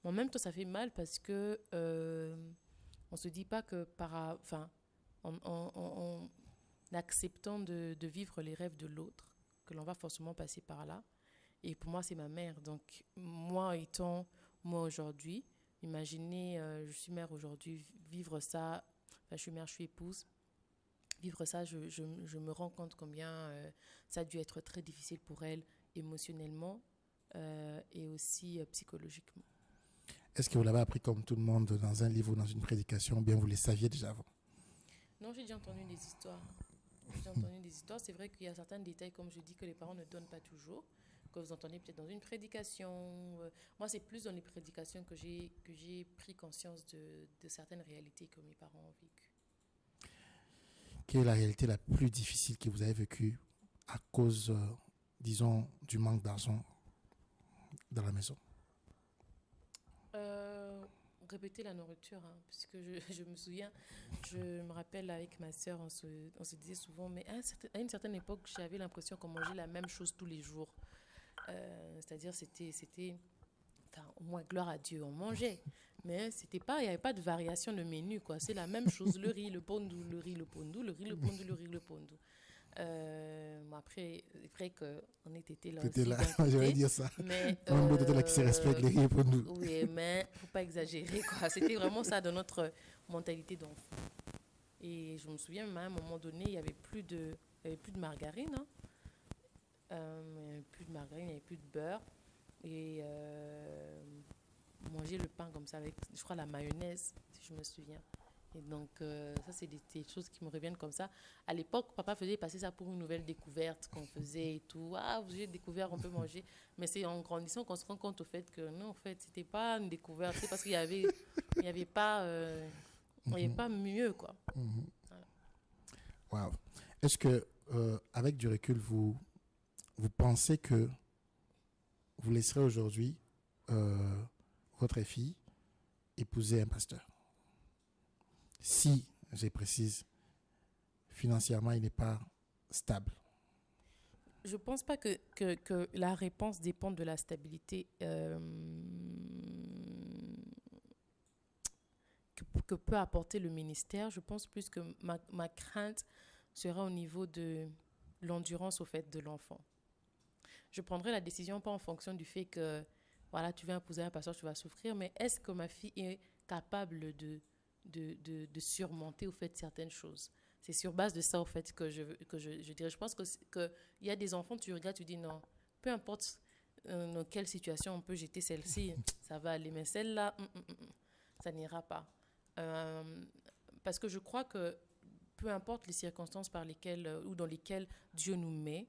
En même temps, ça fait mal parce que on se dit pas que en acceptant de vivre les rêves de l'autre, que l'on va forcément passer par là. Et pour moi, c'est ma mère. Donc, moi étant moi aujourd'hui, imaginez, je suis mère aujourd'hui, vivre ça, enfin, je suis mère, je suis épouse, vivre ça, je me rends compte combien ça a dû être très difficile pour elle émotionnellement et aussi psychologiquement. Est-ce que vous l'avez appris comme tout le monde dans un livre ou dans une prédication, ou bien vous les saviez déjà avant? Non, j'ai déjà entendu des histoires. J'ai déjà entendu des histoires. C'est vrai qu'il y a certains détails, comme je dis, que les parents ne donnent pas toujours, que vous entendez peut-être dans une prédication. Moi, c'est plus dans les prédications que j'ai pris conscience de certaines réalités que mes parents ont vécues. Quelle est la réalité la plus difficile que vous avez vécue à cause, disons, du manque d'argent dans la maison? Euh, Répéter la nourriture, hein, puisque je me souviens, je me rappelle avec ma sœur, on se disait souvent, mais à une certaine époque, j'avais l'impression qu'on mangeait la même chose tous les jours. C'est-à-dire, enfin, au moins, gloire à Dieu, on mangeait. Mais c'était pas, il n'y avait pas de variation de menu, quoi. C'est la même chose, le riz, le pondou, le riz, le pondou, le riz, le pondou, le riz, le pondou. Bon, après, c'est vrai qu'on était là C'était aussi là, d'un j'allais côté, dire ça. mais Un mot de là qui se respecte, les riz pour nous. oui, mais faut pas exagérer, quoi. C'était vraiment ça dans notre mentalité d'enfant. Et je me souviens, même à un moment donné, il y avait plus de margarine, hein. Il n'y avait plus de margarine, il n'y avait plus de beurre. Et manger le pain comme ça avec, je crois, la mayonnaise, si je me souviens. Et donc, ça, c'est des choses qui me reviennent comme ça. À l'époque, papa faisait passer ça pour une nouvelle découverte qu'on faisait et tout. Ah, vous avez découvert, on peut manger. Mais c'est en grandissant qu'on se rend compte au fait que non, en fait, c'était pas une découverte. C'est parce il y avait pas, il y avait pas mieux, quoi. Voilà. Wow. Est-ce que, avec du recul, vous pensez que vous laisserez aujourd'hui votre fille épouser un pasteur? Si, je précise, financièrement, il n'est pas stable. Je pense pas que la réponse dépend de la stabilité que peut apporter le ministère. Je pense plus que ma crainte sera au niveau de l'endurance au fait de l'enfant. Je prendrai la décision pas en fonction du fait que voilà, tu vas épouser un pasteur, tu vas souffrir, mais est-ce que ma fille est capable de surmonter au fait certaines choses? C'est sur base de ça au fait que je dirais. Je pense que il y a des enfants, tu regardes, tu dis non, peu importe dans quelle situation on peut jeter celle-ci, ça va aller, mais celle-là, ça n'ira pas. Euh, Parce que je crois que peu importe les circonstances par lesquelles ou dans lesquelles Dieu nous met,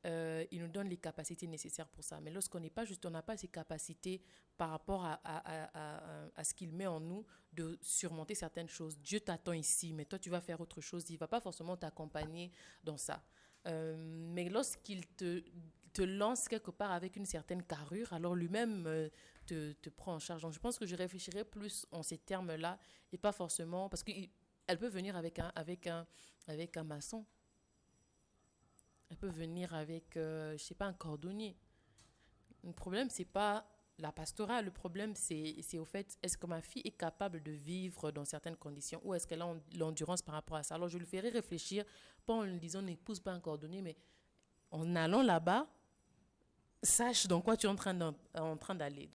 il nous donne les capacités nécessaires pour ça. Mais lorsqu'on n'est pas juste, on n'a pas ces capacités par rapport à ce qu'il met en nous de surmonter certaines choses. Dieu t'attend ici, mais toi tu vas faire autre chose. Il ne va pas forcément t'accompagner dans ça. Mais lorsqu'il te lance quelque part avec une certaine carrure, alors lui-même te prend en charge. Donc je pense que je réfléchirais plus en ces termes-là et pas forcément parce qu'elle peut venir avec un maçon. Elle peut venir avec, je sais pas, un cordonnier. Le problème, c'est pas la pastorale. Le problème, c'est au fait, est-ce que ma fille est capable de vivre dans certaines conditions ou est-ce qu'elle a l'endurance par rapport à ça? Alors, je lui ferai réfléchir, pas en lui disant n'épouse pas un cordonnier, mais en allant là-bas, sache dans quoi tu es en train d'aller.